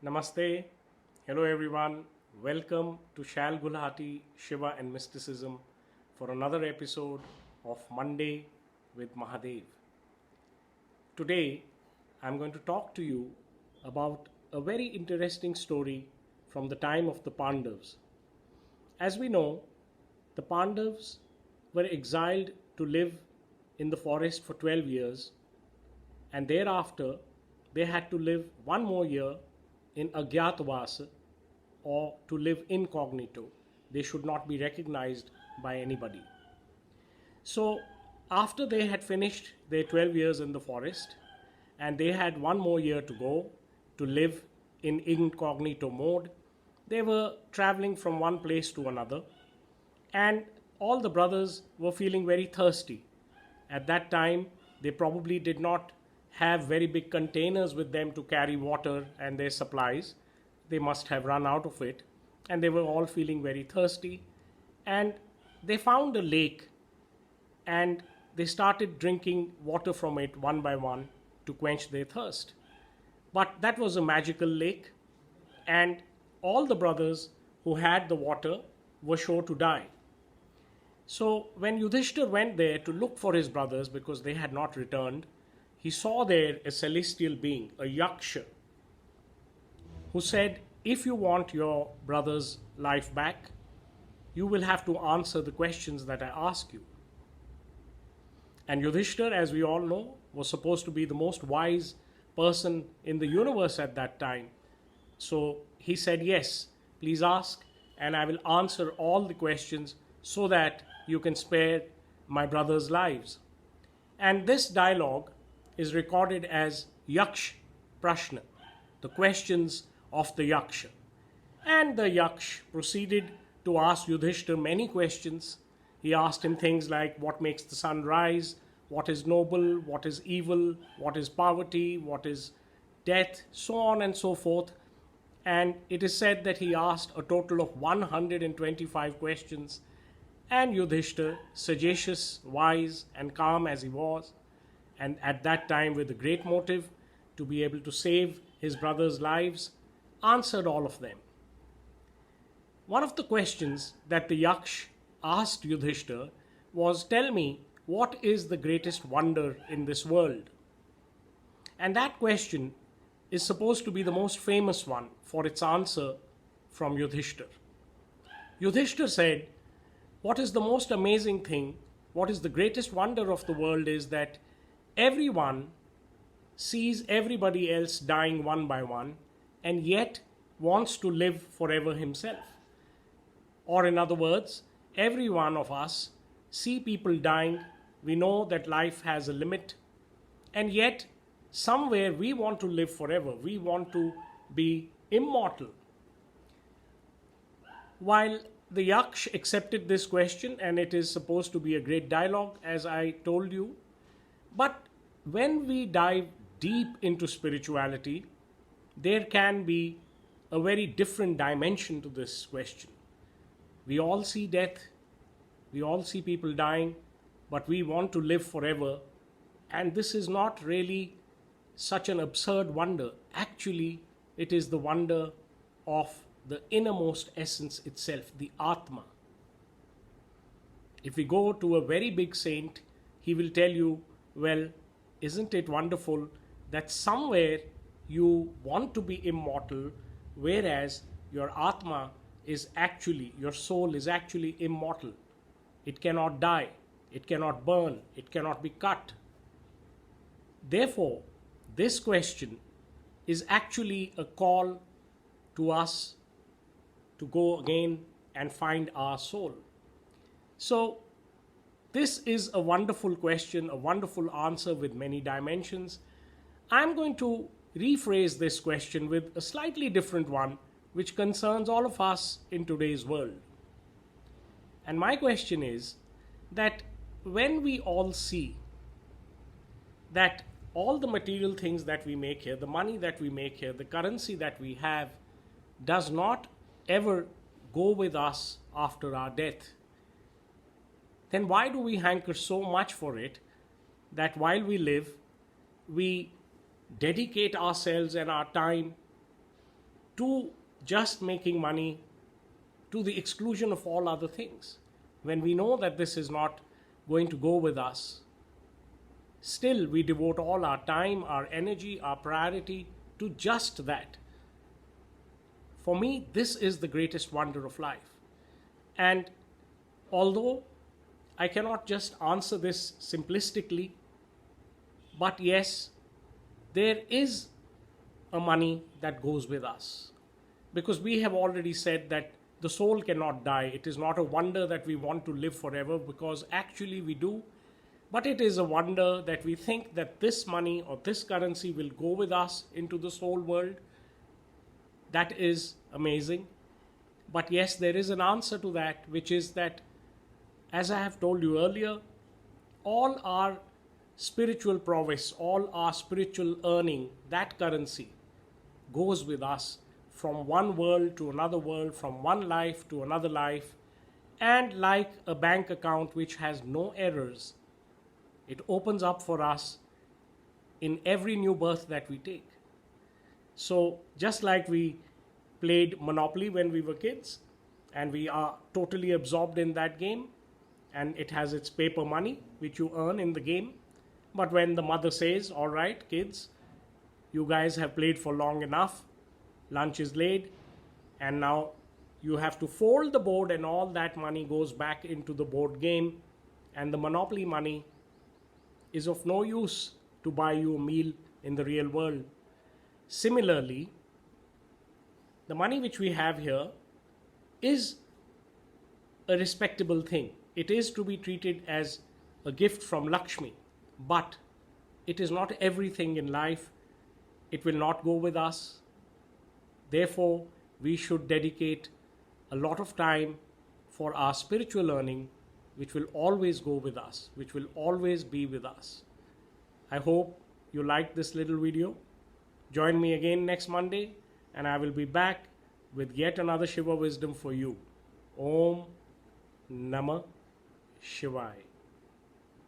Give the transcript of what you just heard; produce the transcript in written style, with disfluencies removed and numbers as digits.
Namaste. Hello everyone. Welcome to Shal Gulhati, Shiva and Mysticism for another episode of Monday with Mahadev. Today I'm going to talk to you about a very interesting story from the time of the Pandavs. As we know, the Pandavs were exiled to live in the forest for 12 years, and thereafter they had to live one more year in Agyatavasa, or to live incognito. They should not be recognized by anybody. So, after they had finished their 12 years in the forest, and they had one more year to go to live in incognito mode, they were traveling from one place to another, and all the brothers were feeling very thirsty. At that time, they probably did not have very big containers with them to carry water and their supplies. They must have run out of it, and they were all feeling very thirsty. And they found a lake, and they started drinking water from it one by one to quench their thirst. But that was a magical lake, and all the brothers who had the water were sure to die. So when Yudhishthir went there to look for his brothers because they had not returned, he saw there a celestial being, a yaksha, who said, "If you want your brother's life back, you will have to answer the questions that I ask you." And Yudhishthir, as we all know, was supposed to be the most wise person in the universe at that time. So he said, "Yes, please ask, and I will answer all the questions so that you can spare my brother's lives." And this dialogue is recorded as Yaksh Prashna, the questions of the Yaksha. And the Yaksh proceeded to ask Yudhishthir many questions. He asked him things like what makes the sun rise, what is noble, what is evil, what is poverty, what is death, so on and so forth. And it is said that he asked a total of 125 questions. And Yudhishthir, sagacious, wise, and calm as he was, and at that time with a great motive to be able to save his brothers' lives, answered all of them. One of the questions that the Yaksh asked Yudhishthir was, "Tell me, what is the greatest wonder in this world?" And that question is supposed to be the most famous one for its answer from Yudhishthir. Yudhishthir said, "What is the most amazing thing, what is the greatest wonder of the world is that everyone sees everybody else dying one by one and yet wants to live forever himself." Or, in other words, every one of us see people dying, we know that life has a limit, and yet somewhere we want to live forever, we want to be immortal. While the Yaksh accepted this question, and it is supposed to be a great dialogue, as I told you, but when we dive deep into spirituality, there can be a very different dimension to this question. We all see death, we all see people dying, but we want to live forever. And this is not really such an absurd wonder. Actually, it is the wonder of the innermost essence itself, the Atma. If we go to a very big saint, he will tell you, "Well, isn't it wonderful that somewhere you want to be immortal, whereas your Atma is actually, your soul is actually immortal. It cannot die, it cannot burn, it cannot be cut." Therefore, this question is actually a call to us to go again and find our soul. So, this is a wonderful question, a wonderful answer with many dimensions. I'm going to rephrase this question with a slightly different one, which concerns all of us in today's world. And my question is that when we all see that all the material things that we make here, the money that we make here, the currency that we have, does not ever go with us after our death, then why do we hanker so much for it that while we live, we dedicate ourselves and our time to just making money to the exclusion of all other things. When we know that this is not going to go with us, still we devote all our time, our energy, our priority to just that. For me, this is the greatest wonder of life. And although I cannot just answer this simplistically, but yes, there is a money that goes with us. Because we have already said that the soul cannot die. It is not a wonder that we want to live forever, because actually we do. But it is a wonder that we think that this money or this currency will go with us into the soul world. That is amazing. But yes, there is an answer to that, which is that, as I have told you earlier, all our spiritual prowess, all our spiritual earning, that currency goes with us from one world to another world, from one life to another life. And like a bank account which has no errors, it opens up for us in every new birth that we take. So just like we played Monopoly when we were kids, and we are totally absorbed in that game, and it has its paper money which you earn in the game. But when the mother says, all right, kids, you guys have played for long enough, lunch is laid, and now you have to fold the board, and all that money goes back into the board game, and the Monopoly money is of no use to buy you a meal in the real world. Similarly, the money which we have here is a respectable thing. It is to be treated as a gift from Lakshmi, but it is not everything in life. It will not go with us. Therefore, we should dedicate a lot of time for our spiritual learning, which will always go with us, which will always be with us. I hope you liked this little video. Join me again next Monday, and I will be back with yet another Shiva wisdom for you. Om Namah Shivaya.